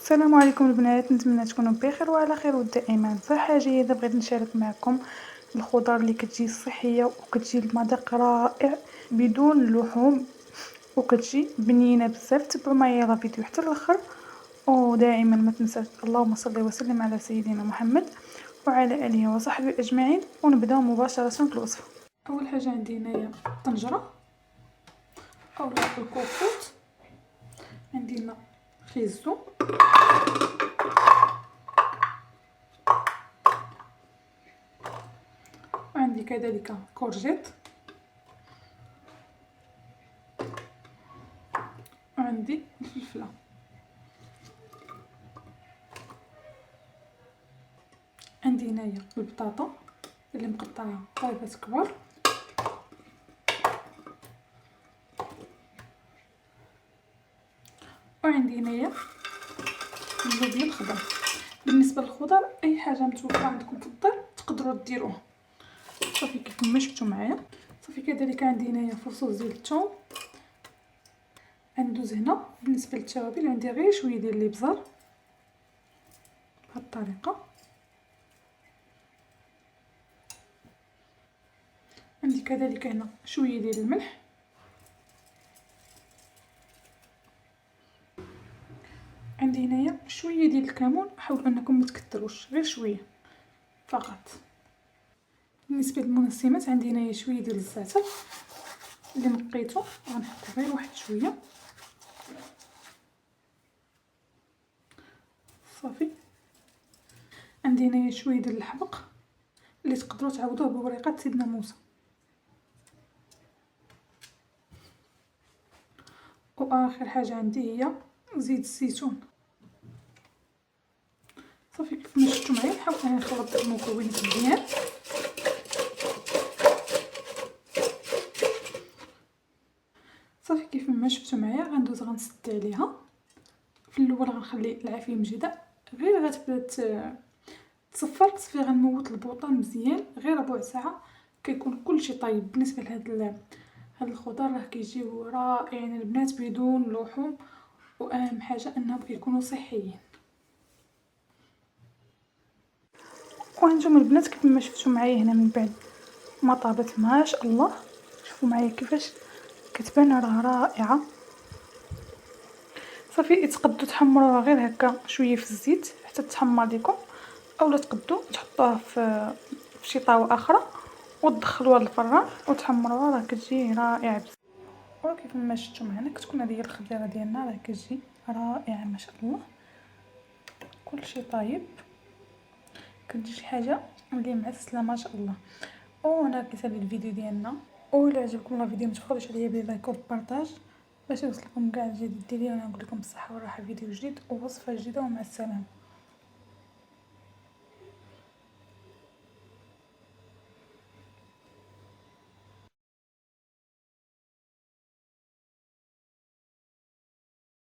السلام عليكم البنات، نتمنى تكونوا بخير وعلى خير ودائما صحه جيده. بغيت نشارك معكم الخضر اللي كتجي صحيه وكتجي المذاق رائع بدون لحوم وكتجي بنينه بزاف. تبعوا معايا لا فيديو حتى الاخر، ودائما ما تنساش اللهم صل وسلم على سيدنا محمد وعلى اله وصحبه اجمعين. ونبداو مباشره في الوصفه. اول حاجه عندي هنايا طنجره او الكوكوط، عندي هنا خيزو، وعندي كذلك كورجيت، وعندي الفلفله. عندي هنايا البطاطا اللي مقطعه طايبات كبار، وعندي هنايا اللوبيا الخضراء. بالنسبه للخضر اي حاجه متوفره عندكم في الدار تقدروا ديروها صافي كيف ما شفتوا معايا. صافي كذلك عندي هنايا فصوص ديال الثوم. غندوز هنا بالنسبه للتوابل، عندي غير شويه ديال الابزار بهذه الطريقه. عندي كذلك هنا شويه ديال الملح، عندي هنايا شويه ديال الكمون. حاولوا انكم ما تكثروش، غير شويه فقط. بالنسبه للمنسمات عندي هنايا شويه ديال الزعتر اللي نقيته، غنحط غير واحد شويه صافي. عندي هنايا شويه ديال الحبق اللي تقدروا تعوضوه بوريقات سيدنا موسى، واخر حاجه عندي هي زيت الزيتون. صافي كيف ما شفتوا معايا نحاول انا نخلط المكونات مزيان. صافي كيف ما شفتوا معايا غندوز غنسد عليها. في الاول غنخلي العافيه مجهده، غير غتبدا تصفر صافي غنموت البوطه مزيان غير ربع ساعه كيكون كلشي طيب. بالنسبه لهاد الخضر راه كيجيو رائعين البنات بدون لحوم، واهم حاجه انهم كيكونوا صحيين. وانتم البنات كيف ما شفتوا معايا هنا من بعد ما طابت ما شاء الله، شوفوا معايا كيفاش كتبان راه رائعه. صافي تقدروا تحمروها غير هكا شويه في الزيت حتى تحمر لكم، اولا تقدروا تحطوها في شي طاوه اخرى وتدخلوها للفران وتحمروها، راه كتجي رائعه بزاف. وكيف ما شفتوا معنا كتكون هذه هي الخضيره ديالنا، راه كتجي رائعه ما شاء الله، كلشي طايب، كتجي شي حاجه اللي معسله ما شاء الله. وهنا كيسالي الفيديو ديالنا، وإلا عجبكم الفيديو متبخلوش عليا باللايك والبارطاج باش يوصلكم كاع الجديد ديالي. وانا نقول لكم بالصحه والراحه فيديو جديد ووصفه جديده، ومع السلامه.